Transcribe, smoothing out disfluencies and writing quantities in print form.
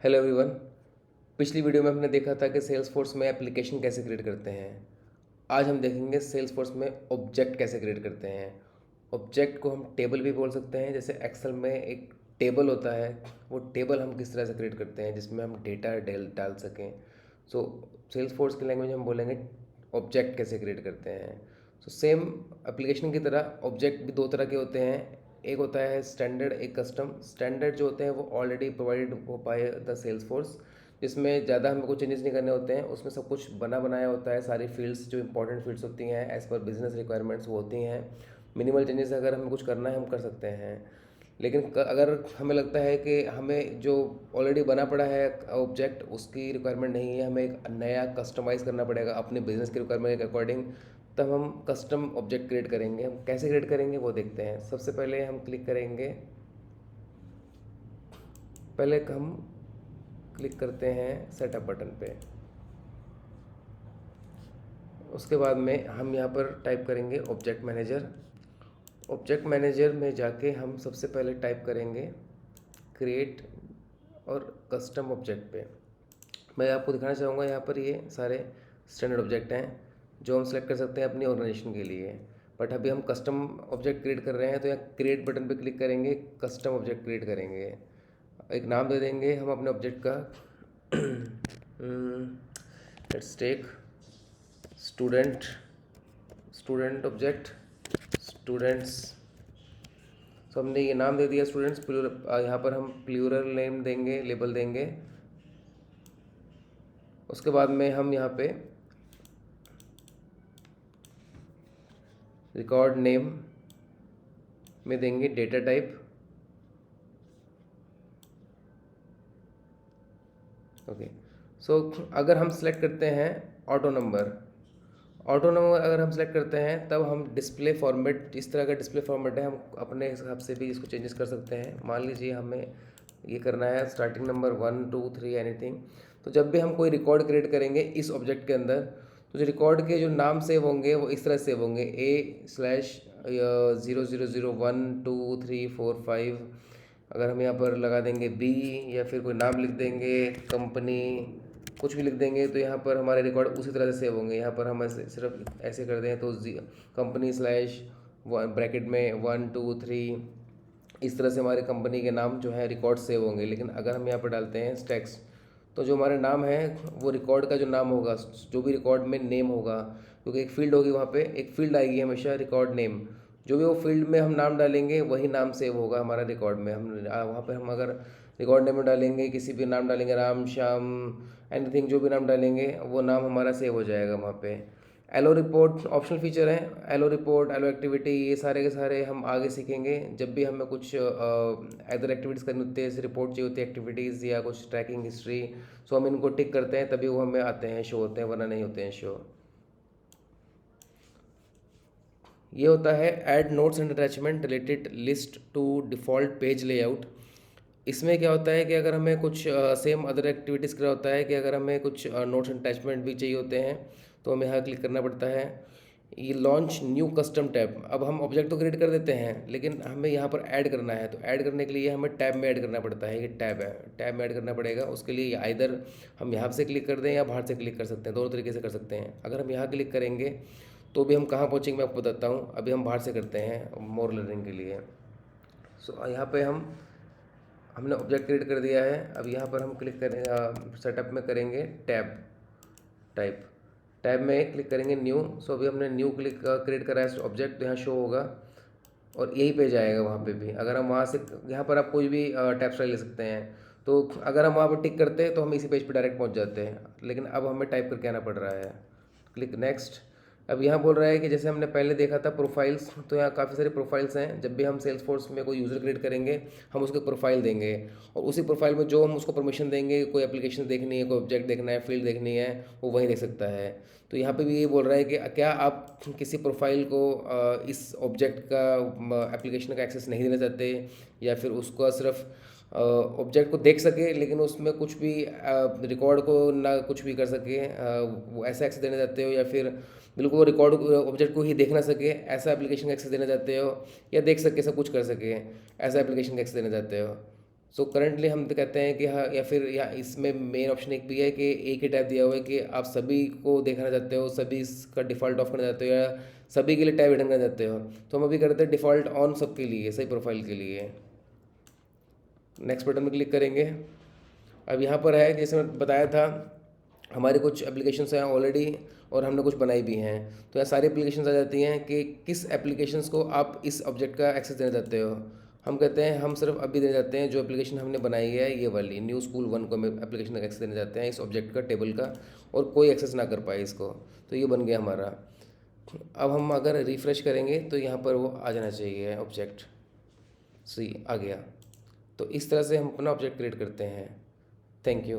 Hello everyone. पिछली video में हमने देखा था कि सेल्स फोर्स में एप्लीकेशन कैसे क्रिएट करते हैं। आज हम देखेंगे सेल्स फोर्स में ऑब्जेक्ट कैसे क्रिएट करते हैं। ऑब्जेक्ट को हम टेबल भी बोल सकते हैं, जैसे एक्सेल में एक टेबल होता है, वो टेबल हम किस तरह से क्रिएट करते हैं जिसमें हम डेटा डाल सकें। सो सेल्स फोर्स की लैंग्वेज में हम बोलेंगे ऑब्जेक्ट कैसे क्रिएट करते हैं। सो सेम एप्लीकेशन की तरह ऑब्जेक्ट भी दो तरह के होते हैं, एक होता है स्टैंडर्ड, एक कस्टम। स्टैंडर्ड जो होते हैं वो ऑलरेडी प्रोवाइडेड हो पाए द सेल्स फोर्स, जिसमें ज़्यादा हमें कुछ चेंजेस नहीं करने होते हैं, उसमें सब कुछ बना बनाया होता है, सारी फील्ड्स जो इंपॉर्टेंट फील्ड्स होती हैं एज़ पर बिजनेस रिक्वायरमेंट्स वो होती हैं। मिनिमल चेंजेस अगर हमें कुछ करना है हम कर सकते हैं, लेकिन अगर हमें लगता है कि हमें जो ऑलरेडी बना पड़ा है ऑब्जेक्ट उसकी रिक्वायरमेंट नहीं है, हमें एक नया कस्टमाइज़ करना पड़ेगा अपने बिजनेस के रिक्वायरमेंट के अकॉर्डिंग, तब हम कस्टम ऑब्जेक्ट क्रिएट करेंगे। हम कैसे क्रिएट करेंगे वो देखते हैं। सबसे पहले हम क्लिक करेंगे, पहले हम क्लिक करते हैं सेटअप बटन पे। उसके बाद में हम यहाँ पर टाइप करेंगे ऑब्जेक्ट मैनेजर। ऑब्जेक्ट मैनेजर में जाके हम सबसे पहले टाइप करेंगे क्रिएट और कस्टम ऑब्जेक्ट पे। मैं आपको दिखाना चाहूँगा यहाँ पर ये सारे स्टैंडर्ड ऑब्जेक्ट हैं जो हम सेलेक्ट कर सकते हैं अपनी ऑर्गेनाइजेशन के लिए, बट अभी हम कस्टम ऑब्जेक्ट क्रिएट कर रहे हैं तो यहाँ क्रिएट बटन पे क्लिक करेंगे, कस्टम ऑब्जेक्ट क्रिएट करेंगे। एक नाम दे देंगे हम अपने ऑब्जेक्ट का, let's tech student, student object, students. तो हमने ये नाम दे दिया स्टूडेंट्स। यहाँ पर हम प्लूरल नेम देंगे, लेबल देंगे। उसके बाद में हम यहाँ पे रिकॉर्ड नेम में देंगे डेटा टाइप। ओके, सो अगर हम सेलेक्ट करते हैं ऑटो नंबर, ऑटो नंबर अगर हम सेलेक्ट करते हैं तब हम डिस्प्ले फॉर्मेट, इस तरह का डिस्प्ले फॉर्मेट है, हम अपने हिसाब से भी इसको चेंजेस कर सकते हैं। मान लीजिए हमें ये करना है स्टार्टिंग नंबर 1 2 3 एनीथिंग। तो जब भी हम कोई रिकॉर्ड क्रिएट करेंगे इस ऑब्जेक्ट के अंदर, तो जो रिकॉर्ड के जो नाम सेव होंगे वो इस तरह सेव होंगे A/0001234 5। अगर हम यहाँ पर लगा देंगे B या फिर कोई नाम लिख देंगे, कंपनी कुछ भी लिख देंगे, तो यहाँ पर हमारे रिकॉर्ड उसी तरह से सेव होंगे। यहाँ पर हम ऐसे सिर्फ ऐसे कर दें तो कंपनी स्लैश ब्रैकेट में 1 2 3, इस तरह से हमारे कंपनी के नाम जो है रिकॉर्ड सेव होंगे। लेकिन अगर हम यहाँ पर डालते हैं टेक्स्ट, तो जो हमारे नाम है वो रिकॉर्ड का जो नाम होगा, जो भी रिकॉर्ड में नेम होगा, क्योंकि एक फील्ड होगी वहाँ पे, एक फील्ड आएगी हमेशा रिकॉर्ड नेम, जो भी वो फील्ड में हम नाम डालेंगे वही नाम सेव होगा हमारा रिकॉर्ड में। हम वहाँ पर हम अगर रिकॉर्ड नेम में डालेंगे, किसी भी नाम डालेंगे, राम श्याम एनीथिंग, जो भी नाम डालेंगे वो नाम हमारा सेव हो जाएगा वहाँ पे। एलो रिपोर्ट ऑप्शनल फीचर है, एलो रिपोर्ट, एलो एक्टिविटी, ये सारे के सारे हम आगे सीखेंगे जब भी हमें कुछ अदर एक्टिविटीज़ करनी होती है, जैसे रिपोर्ट चाहिए होती है एक्टिविटीज़ या कुछ ट्रैकिंग हिस्ट्री। सो हम इनको टिक करते हैं तभी वो हमें आते हैं, शो होते हैं, वरना नहीं होते हैं शो। ये होता है add notes and attachment related list to default page layout. इसमें क्या होता है कि अगर हमें कुछ सेम अदर एक्टिविटीज़ का होता है कि अगर हमें कुछ नोट्स एंड अटैचमेंट भी चाहिए होते हैं तो हमें यहाँ क्लिक करना पड़ता है। ये लॉन्च न्यू कस्टम टैब, अब हम ऑब्जेक्ट तो क्रिएट कर देते हैं लेकिन हमें यहाँ पर ऐड करना है, तो ऐड करने के लिए हमें टैब में ऐड करना पड़ता है। ये टैब है, टैब में ऐड करना पड़ेगा। उसके लिए आइदर हम यहाँ से क्लिक कर दें या बाहर से क्लिक कर सकते हैं, दोनों तरीके से कर सकते हैं। अगर हम यहाँ क्लिक करेंगे तो भी हम कहाँ पहुँचेंगे मैं आपको बताता हूँ। अभी हम बाहर से करते हैं मोर लर्निंग के लिए। सो यहाँ पे हमने ऑब्जेक्ट क्रिएट कर दिया है। अब यहाँ पर हम क्लिक करें, सेटअप में करेंगे टैब टाइप, टैब में क्लिक करेंगे न्यू। सो अभी हमने न्यू क्रिएट करा है ऑब्जेक्ट, तो यहाँ शो होगा और यही पेज आएगा वहाँ पे भी। अगर हम वहाँ से, यहाँ पर आप कोई भी टैब स्टाइल ले सकते हैं, तो अगर हम वहाँ पर टिक करते हैं तो हम इसी पेज पे डायरेक्ट पहुँच जाते हैं, लेकिन अब हमें टाइप करके आना पड़ रहा है। Click next. अब यहाँ बोल रहा है कि जैसे हमने पहले देखा था प्रोफाइल्स, तो यहाँ काफ़ी सारी प्रोफाइल्स हैं। जब भी हम सेल्स फोर्स में कोई यूज़र क्रिएट करेंगे हम उसको प्रोफाइल देंगे, और उसी प्रोफाइल में जो हम उसको परमिशन देंगे, कोई एप्लीकेशन देखनी है, कोई ऑब्जेक्ट देखना है, फील्ड देखनी है, वो वहीं देख सकता है। तो यहाँ पे भी ये बोल रहा है कि क्या आप किसी प्रोफाइल को इस ऑब्जेक्ट का एप्लीकेशन का एक्सेस नहीं देना चाहते, या फिर उसको सिर्फ ऑब्जेक्ट को देख सके लेकिन उसमें कुछ भी रिकॉर्ड को ना कुछ भी कर सके, वो ऐसा एक्सेस देना चाहते हो, या फिर बिल्कुल वो रिकॉर्ड ऑब्जेक्ट को ही देख ना सके ऐसा एप्लीकेशन का एक्सेस देना चाहते हो, या देख सके सब कुछ कर सके ऐसा एप्लीकेशन का एक्सेस देना चाहते हो। सो करंटली हम तो कहते हैं कि हाँ, या फिर या इसमें मेन ऑप्शन एक भी है कि एक ही टैब दिया हुआ है कि आप सभी को देखना चाहते हो, सभी इसका डिफ़ॉल्ट ऑफ करना चाहते हो, या सभी के लिए टैब हिडन करना चाहते हो। तो हम अभी करते हैं डिफ़ॉल्ट ऑन सबके लिए, सही प्रोफाइल के लिए। नेक्स्ट बटन में क्लिक करेंगे। अब यहाँ पर है जैसे मैं बताया था, हमारे कुछ एप्लीकेशंस हैं ऑलरेडी और हमने कुछ बनाई भी हैं। तो यहाँ सारी एप्लीकेशंस आ जाती हैं कि किस एप्लीकेशंस को आप इस ऑब्जेक्ट का एक्सेस देना चाहते हो। हम कहते हैं हम सिर्फ अभी देना चाहते हैं जो एप्लीकेशन हमने बनाई है, ये वाली न्यू स्कूल 1 को हम एप्लीकेशन का एक्सेस देना चाहते हैं, इस ऑब्जेक्ट का, टेबल का, और कोई एक्सेस ना कर पाए इसको। तो ये बन गया हमारा। अब हम अगर रिफ़्रेश करेंगे तो यहाँ पर वो आ जाना चाहिए ऑब्जेक्ट। सी आ गया। तो इस तरह से हम अपना ऑब्जेक्ट क्रिएट करते हैं। Thank you.